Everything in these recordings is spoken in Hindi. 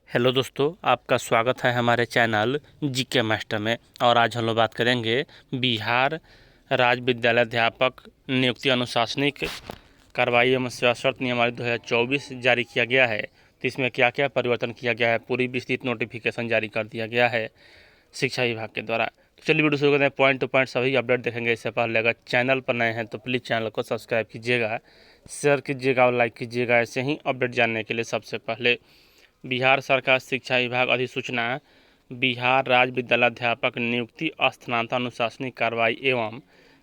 हेलो दोस्तों, आपका स्वागत है हमारे चैनल जीके मास्टर में। और आज हम लोग बात करेंगे बिहार राज्य विद्यालय अध्यापक नियुक्ति अनुशासनिक कार्रवाई एवं सेवा शर्त नियमावली 2024 जारी किया गया है। तो इसमें क्या क्या परिवर्तन किया गया है, पूरी विस्तृत नोटिफिकेशन जारी कर दिया गया है शिक्षा विभाग के द्वारा। तो चलिए वीडियो शुरू करते हैं। पॉइंट टू पॉइंट सभी अपडेट देखेंगे। इससे पहले अगर चैनल पर नए हैं तो प्लीज़ चैनल को सब्सक्राइब कीजिएगा, शेयर कीजिएगा और लाइक कीजिएगा। ऐसे ही अपडेट जानने के लिए सबसे पहले बिहार सरकार शिक्षा विभाग अधिसूचना बिहार राज्य विद्यालयाध्यापक नियुक्ति स्थानांतरण अनुशासनिक कार्रवाई एवं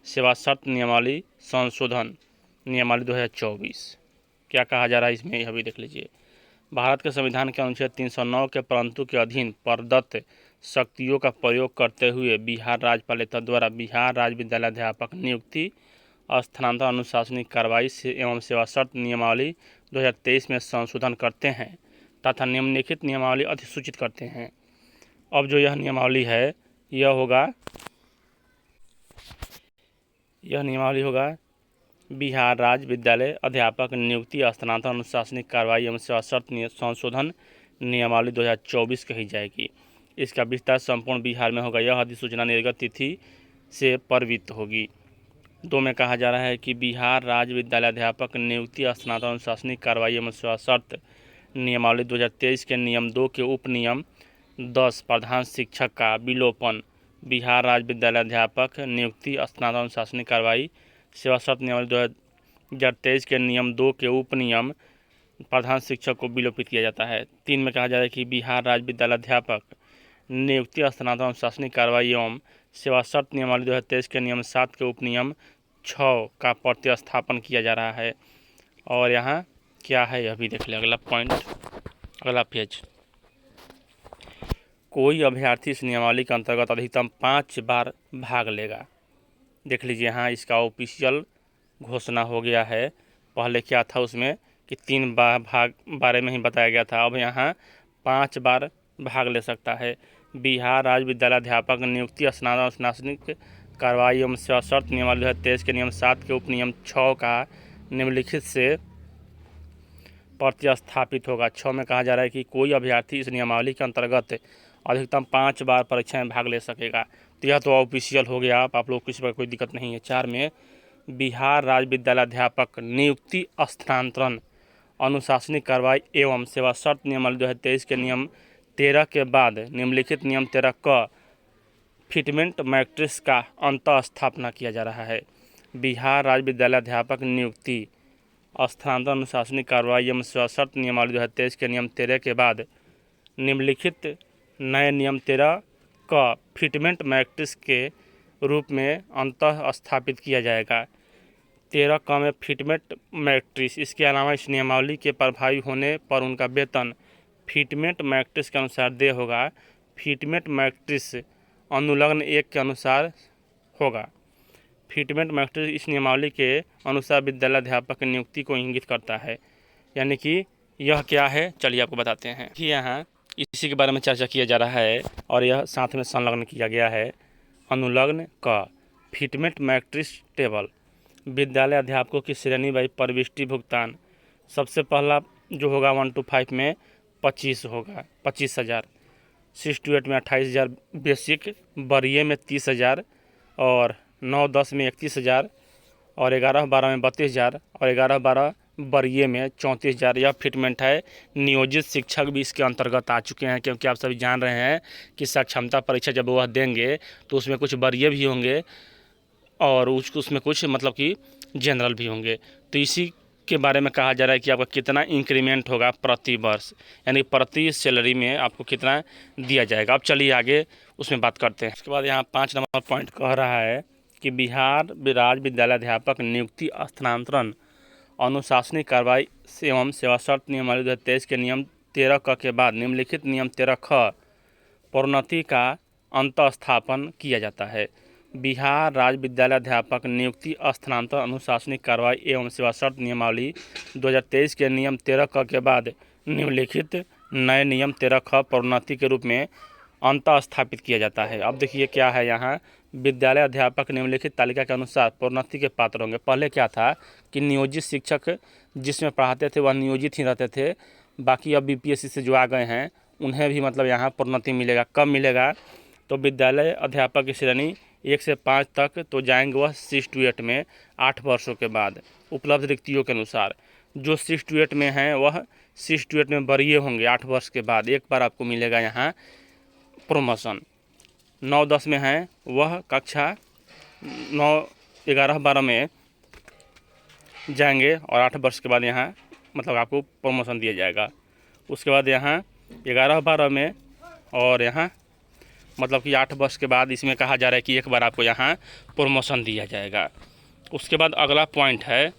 सेवा शर्त नियमावली संशोधन नियमावली 2024 क्या कहा जा रहा है इसमें, यह भी देख लीजिए। भारत के संविधान के अनुच्छेद 309 के परंतु के अधीन प्रदत्त शक्तियों का प्रयोग करते हुए बिहार राज्यपालिका द्वारा बिहार राज्य विद्यालयाध्यापक नियुक्ति स्थानांतरण अनुशासनिक कार्रवाई एवं सेवा शर्त नियमावली 2023 में संशोधन करते हैं तथा निम्नलिखित नियमावली अधिसूचित करते हैं। अब जो यह नियमावली है यह नियमावली होगा बिहार राज्य विद्यालय अध्यापक नियुक्ति स्थानांतरण अनुशासनिक कार्रवाई एवं सेवा शर्त संशोधन नियमावली 2024 कही जाएगी। इसका विस्तार संपूर्ण बिहार में होगा। यह अधिसूचना निर्गत तिथि से प्रवृत्त होगी। 2 में कहा जा रहा है कि बिहार राज्य विद्यालय अध्यापक नियुक्ति स्थानांतरण अनुशासनिक कार्रवाई एवं सेवा शर्त नियमावली 2023 के नियम 2 के उपनियम 10 प्रधान शिक्षक का विलोपन। बिहार राज्य विद्यालय अध्यापक नियुक्ति स्थानांतरण अनुशासनिक कार्रवाई सेवा शर्त नियमावली 2023 के नियम 2 के उपनियम प्रधान शिक्षक को विलोपित किया जाता है। 3 में कहा जा रहा है कि बिहार राज्य विद्यालय अध्यापक नियुक्ति स्थानांतरण अनुशासनिक कार्रवाई एवं सेवा शर्त नियमावली 2023 के नियम 7 के उपनियम 6 का प्रतिस्थापन किया जा रहा है। और यहाँ क्या है यह भी देख लें। अगला पॉइंट, अगला पेज। कोई अभ्यर्थी इस नियमावली के अंतर्गत अधिकतम 5 बार भाग लेगा। देख लीजिए, यहाँ इसका ऑफिशियल घोषणा हो गया है। पहले क्या था उसमें कि 3 भाग बारे में ही बताया गया था, अब यहाँ 5 बार भाग ले सकता है। बिहार राज्य विद्यालय अध्यापक नियुक्ति स्थानांतरण अनुशासनिक कार्रवाई एवं सेवा शर्त नियमावली 2023 के नियम 7 के उपनियम 6 का निम्नलिखित से प्रतिस्थापित होगा। 6 में कहा जा रहा है कि कोई अभ्यर्थी इस नियमावली के अंतर्गत अधिकतम 5 बार परीक्षा में भाग ले सकेगा। तो यह तो ऑफिशियल हो गया, आप लोग किसी पर कोई दिक्कत नहीं है। 4 में बिहार राज्य विद्यालय अध्यापक नियुक्ति स्थानांतरण अनुशासनिक कार्रवाई एवं सेवा शर्त नियमावली 2023 के नियम 13 के बाद निम्नलिखित नियम 13 का फिटमेंट मैट्रिक्स का अंतः स्थापना किया जा रहा है। बिहार राज्य विद्यालय अध्यापक नियुक्ति स्थानांतरण अनुशासनिक कार्रवाई एवं सेवा शर्त नियमावली 2023 के नियम 13 के बाद निम्नलिखित नए नियम 13 का फिटमेंट मैट्रिक्स के रूप में अंतः स्थापित किया जाएगा। 13 का में फिटमेंट मैट्रिक्स। इसके अलावा इस नियमावली के प्रभावी होने पर उनका वेतन फिटमेंट मैट्रिक्स के अनुसार देय होगा। फिटमेंट मैट्रिक्स अनुलग्न 1 के अनुसार होगा। फिटमेंट मैट्रिक्स इस नियमावली के अनुसार विद्यालय अध्यापक की नियुक्ति को इंगित करता है। यानी कि यह क्या है, चलिए आपको बताते हैं कि यहाँ इसी के बारे में चर्चा किया जा रहा है और यह साथ में संलग्न किया गया है। अनुलग्न का फिटमेंट मैट्रिक्स टेबल विद्यालय अध्यापकों की श्रेणी बाई प्रविष्टि भुगतान। सबसे पहला जो होगा 1 to 5 में 25 होगा, 25,000। 6 to 8 में 28,000 बेसिक, वरीय में 30,000 और 9-10 में 31,000 और 11-12 में 32,000 और 11-12 वरीय में 34,000। यह फिटमेंट है। नियोजित शिक्षक भी इसके अंतर्गत आ चुके हैं, क्योंकि आप सभी जान रहे हैं कि सक्षमता परीक्षा जब वह देंगे तो उसमें कुछ वरीय भी होंगे और उसमें कुछ मतलब कि जनरल भी होंगे। तो इसी के बारे में कहा जा रहा है कि आपका कितना इंक्रीमेंट होगा प्रति वर्ष, यानी प्रति सैलरी में आपको कितना दिया जाएगा। अब चलिए आगे उसमें बात करते हैं। उसके बाद यहाँ 5 नंबर पॉइंट कह रहा है कि बिहार राज्य विद्यालय अध्यापक नियुक्ति स्थानांतरण अनुशासनिक कार्रवाई एवं सेवा शर्त नियमावली 2023 के नियम 13 क के बाद निम्नलिखित नियम 13 ख प्रोन्नति का अंतः स्थापन किया जाता है। बिहार राज्य विद्यालय अध्यापक नियुक्ति स्थानांतरण अनुशासनिक कार्रवाई एवं सेवा शर्त नियमावली 2023 के नियम 13 क के बाद निम्नलिखित नए नियम 13 ख प्रोन्नति के रूप में अंतः स्थापित किया जाता है। अब देखिए क्या है, यहाँ विद्यालय अध्यापक निम्नलिखित तालिका के अनुसार प्रोन्नति के पात्र होंगे। पहले क्या था कि नियोजित शिक्षक जिसमें पढ़ाते थे वह नियोजित ही रहते थे, बाकी अब बीपीएससी से जो आ गए हैं उन्हें भी मतलब यहाँ प्रोन्नति मिलेगा। कब मिलेगा? तो विद्यालय अध्यापक की श्रेणी 1 से 5 तक तो जाएंगे वह 6 to 8 में 8 वर्षों के बाद उपलब्ध रिक्तियों के अनुसार। जो 6 to 8 में हैं वह 6 to 8 में वरीय होंगे 8 वर्ष के बाद एक बार आपको मिलेगा यहाँ प्रमोशन। 9-10 में हैं वह कक्षा 9, 11, 12 में जाएंगे और 8 वर्ष के बाद यहाँ मतलब आपको प्रमोशन दिया जाएगा। उसके बाद यहाँ 11, 12 में और यहाँ मतलब कि 8 वर्ष के बाद इसमें कहा जा रहा है कि एक बार आपको यहाँ प्रमोशन दिया जाएगा। उसके बाद अगला पॉइंट है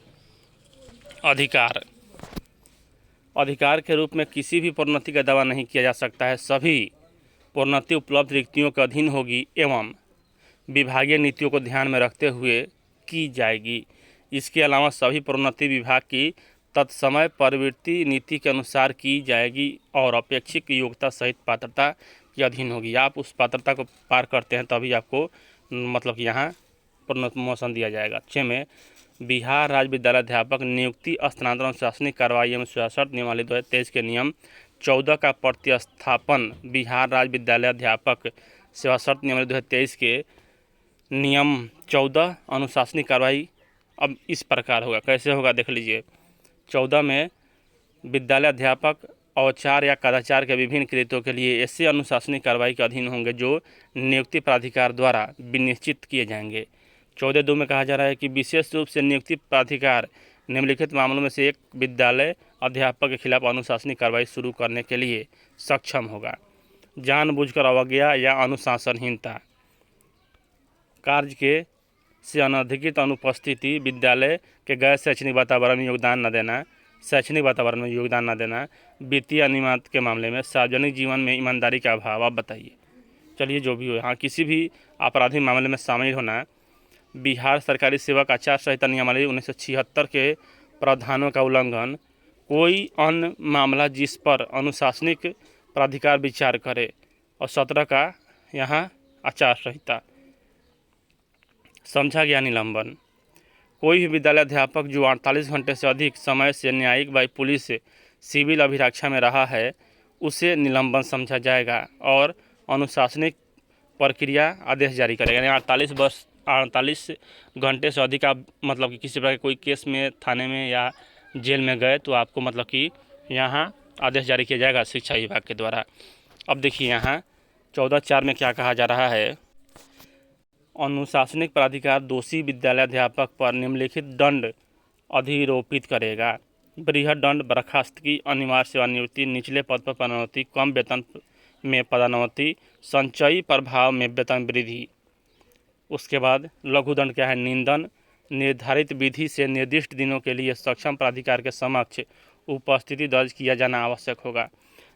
अधिकार। अधिकार के रूप में किसी भी प्रोन्नति का दावा नहीं किया जा सकता है। सभी प्रोन्नति उपलब्ध रिक्तियों के अधीन होगी एवं विभागीय नीतियों को ध्यान में रखते हुए की जाएगी। इसके अलावा सभी प्रोन्नति विभाग की तत्समय प्रवृत्ति नीति के अनुसार की जाएगी और अपेक्षित योग्यता सहित पात्रता के अधीन होगी। आप उस पात्रता को पार करते हैं तभी आपको मतलब कि यहाँ प्रमोशन दिया जाएगा। 6 में बिहार राज्य विद्यालय अध्यापक नियुक्ति स्थानांतरण प्रशासनिक कार्रवाई एवं सेवाशर्त नियमावली 2023 के नियम 14 का प्रतिस्थापन बिहार राज्य विद्यालय अध्यापक सेवाशर्त नियमावली 2023 के नियम 14 अनुशासनिक कार्रवाई अब इस प्रकार होगा। कैसे होगा देख लीजिए। 14 में विद्यालय अध्यापक औचार या कदाचार के विभिन्न कृत्यों के लिए ऐसे अनुशासनिक कार्रवाई के अधीन होंगे जो नियुक्ति प्राधिकार द्वारा विनिश्चित किए जाएंगे। 14.2 में कहा जा रहा है कि विशेष रूप से नियुक्ति प्राधिकार निम्नलिखित मामलों में से एक विद्यालय अध्यापक के खिलाफ अनुशासनिक कार्रवाई शुरू करने के लिए सक्षम होगा। जानबूझकर अवज्ञा या अनुशासनहीनता, कार्य के से अनधिकृत अनुपस्थिति, विद्यालय के गैर शैक्षणिक वातावरण में योगदान न देना, शैक्षणिक वातावरण में योगदान न देना, वित्तीय अनियमितता के मामले में सार्वजनिक जीवन में ईमानदारी का अभाव। आप बताइए। चलिए जो भी हो, यहाँ किसी भी आपराधिक मामले में शामिल होना, बिहार सरकारी सेवक आचार संहिता नियमावली 1976 के प्रावधानों का उल्लंघन, कोई अन्य मामला जिस पर अनुशासनिक प्राधिकार विचार करे और 17 का यहाँ आचार संहिता। समझा गया निलंबन। कोई भी विद्यालय अध्यापक जो 48 घंटे से अधिक समय से न्यायिक व पुलिस सिविल अभिरक्षा में रहा है उसे निलंबन समझा जाएगा और अनुशासनिक प्रक्रिया आदेश जारी करेगा। यानी 48 घंटे से अधिक आप मतलब कि किसी प्रकार के कोई केस में थाने में या जेल में गए तो आपको मतलब कि यहाँ आदेश जारी किया जाएगा शिक्षा विभाग के द्वारा। अब देखिए यहाँ 14.4 में क्या कहा जा रहा है। अनुशासनिक प्राधिकार दोषी विद्यालय अध्यापक पर निम्नलिखित दंड अधिरोपित करेगा। बृहद दंड, बर्खास्तगी, अनिवार्य सेवानिवृत्ति, निचले पद पर पदोन्नति, कम वेतन में पदोन्नति, संचयी प्रभाव में वेतन वृद्धि। उसके बाद लघु दंड क्या है? निंदन, निर्धारित विधि से निर्दिष्ट दिनों के लिए सक्षम प्राधिकार के समक्ष उपस्थिति दर्ज किया जाना आवश्यक होगा।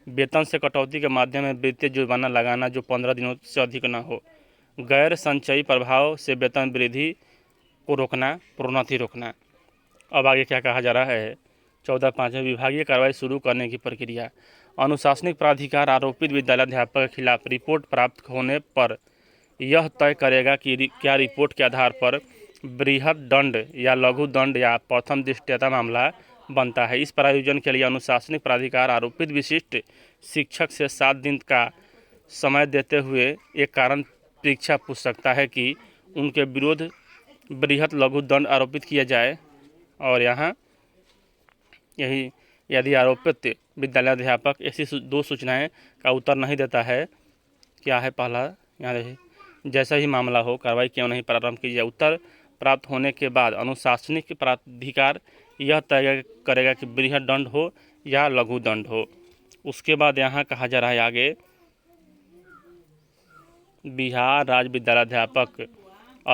वेतन से कटौती के माध्यम में वित्तीय जुर्माना लगाना जो 15 दिनों से अधिक न हो। गैर संचयी प्रभाव से वेतन वृद्धि को रोकना, प्रोन्नति रोकना। अब आगे क्या कहा जा रहा है? 14.5 में विभागीय कार्रवाई शुरू करने की प्रक्रिया। अनुशासनिक प्राधिकार आरोपित विद्यालय अध्यापक के खिलाफ रिपोर्ट प्राप्त होने पर यह तय करेगा कि क्या रिपोर्ट के आधार पर बृहद दंड या लघु दंड या प्रथम दृष्टया मामला बनता है। इस प्रायोजन के लिए अनुशासनिक प्राधिकार आरोपित विशिष्ट शिक्षक से 7 दिन का समय देते हुए एक कारण परीक्षा पूछ सकता है कि उनके विरुद्ध बृहद लघु दंड आरोपित किया जाए। और यहाँ यही यदि आरोपित विद्यालय अध्यापक ऐसी 2 सूचनाएं का उत्तर नहीं देता है, क्या है पहला, यहाँ देखिए, जैसा ही मामला हो कार्रवाई क्यों नहीं प्रारंभ की जाए। उत्तर प्राप्त होने के बाद अनुशासनिक प्राधिकार यह तय करेगा कि बृहद दंड हो या लघु दंड हो। उसके बाद यहाँ कहा जा रहा है आगे, बिहार राज्य विद्यालय अध्यापक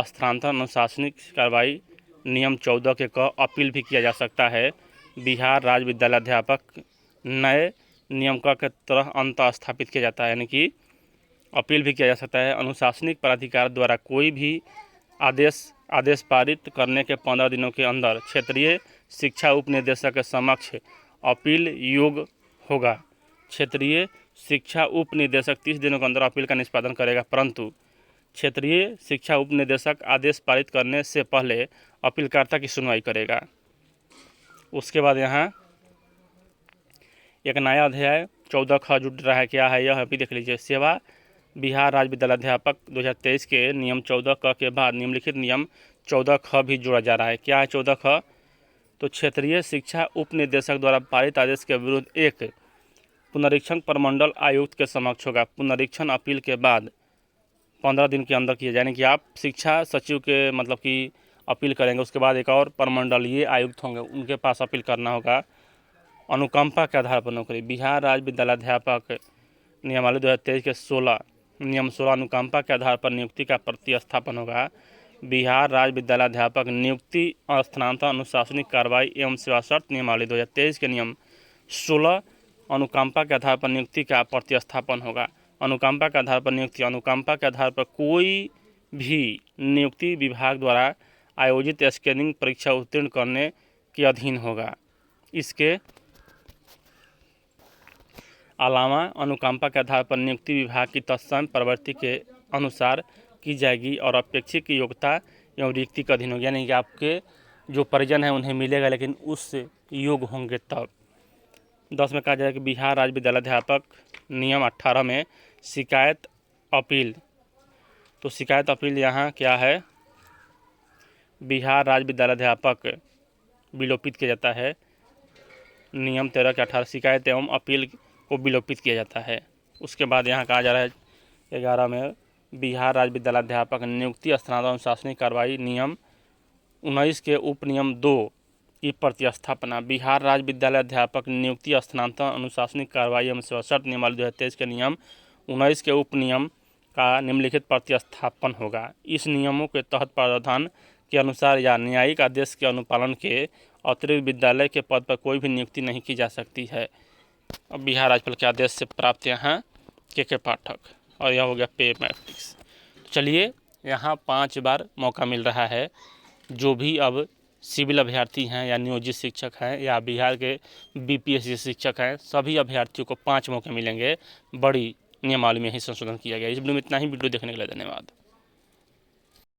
स्थानांतरण अनुशासनिक कार्रवाई नियम 14 के क अपील भी किया जा सकता है। बिहार राज्य विद्यालय अध्यापक नए नियम क के तरह अंत स्थापित किया जाता है, यानी कि अपील भी किया जा सकता है। अनुशासनिक प्राधिकार द्वारा कोई भी आदेश पारित करने के 15 दिनों के अंदर क्षेत्रीय शिक्षा उप निदेशक के समक्ष अपील योग्य होगा। क्षेत्रीय शिक्षा उप निदेशक 30 दिनों के अंदर अपील का निष्पादन करेगा, परंतु क्षेत्रीय शिक्षा उप निदेशक आदेश पारित करने से पहले अपीलकर्ता की सुनवाई करेगा। उसके बाद यहाँ एक नया अध्याय 14 ख जुड़ रहा है, क्या है यह अभी देख लीजिए। सेवा बिहार राज्य विद्यालयाध्यापक 2023 के नियम 14 क के बाद निम्नलिखित नियम 14 ख भी जोड़ा जा रहा है। क्या है 14 ख? तो क्षेत्रीय शिक्षा उप निदेशक द्वारा पारित आदेश के विरुद्ध एक पुनरीक्षण प्रमंडल आयुक्त के समक्ष होगा। पुनरीक्षण अपील के बाद 15 दिन के अंदर किया जाए, यानी कि आप शिक्षा सचिव के मतलब कि अपील करेंगे, उसके बाद एक और प्रमंडलीय आयुक्त होंगे, उनके पास अपील करना होगा। अनुकंपा के आधार पर नौकरी। बिहार राज्य विद्यालयाध्यापक नियमावली 2023 के नियम 16 अनुकंपा के आधार पर नियुक्ति का प्रतिस्थापन होगा। बिहार राज्य विद्यालयाध्यापक नियुक्ति स्थानांतरण अनुशासनिक कार्रवाई एवं सेवा शर्त नियमावली 2023 के नियम 16 अनुकंपा के आधार पर नियुक्ति का प्रतिस्थापन होगा। अनुकंपा के आधार पर नियुक्ति। अनुकंपा के आधार पर कोई भी नियुक्ति विभाग द्वारा आयोजित स्क्रीनिंग परीक्षा उत्तीर्ण करने के अधीन होगा। इसके अलावा अनुकंपा के आधार पर नियुक्ति विभाग की तत्सम प्रवृत्ति के अनुसार की जाएगी और अपेक्षित योग्यता एवं रिक्ति के अधीन होगी, यानी कि आपके जो परिजन हैं उन्हें मिलेगा, लेकिन उस योग्य होंगे तब। 10 में कहा जाएगा कि बिहार राज्य विद्यालयाध्यापक नियम 18 में शिकायत अपील। तो शिकायत अपील यहाँ क्या है? बिहार राज्य विद्यालयाध्यापक विलोपित किया जाता है। नियम 13 के 18 शिकायत एवं अपील को विलोपित किया जाता है। उसके बाद यहाँ कहा जा रहा है 11 में बिहार राज्य विद्यालयाध्यापक नियुक्ति स्थानांतरण अनुशासनिक कार्रवाई नियम 19 के उप नियम 2 की प्रतिस्थापना। बिहार राज्य विद्यालयाध्यापक नियुक्ति स्थानांतरण अनुशासनिक कार्रवाई एवं सेवा शर्त नियमावली 2023 के नियम 19 के उप नियम का निम्नलिखित प्रतिस्थापन होगा। इस नियमों के तहत प्रावधान के अनुसार या न्यायिक आदेश के अनुपालन के अतिरिक्त विद्यालय के पद पर कोई भी नियुक्ति नहीं की जा सकती है। अब बिहार राज्यपाल के आदेश से प्राप्त यहाँ के पाठक, और यह हो गया पे मैट्रिक्स। चलिए, यहाँ 5 बार मौका मिल रहा है। जो भी अब सिविल अभ्यर्थी हैं या नियोजित शिक्षक हैं या बिहार के बीपीएससी शिक्षक हैं, सभी अभ्यर्थियों को 5 मौके मिलेंगे। बड़ी नियमावली में ही संशोधन किया गया। इस वीडियो में इतना ही। वीडियो देखने के लिए धन्यवाद।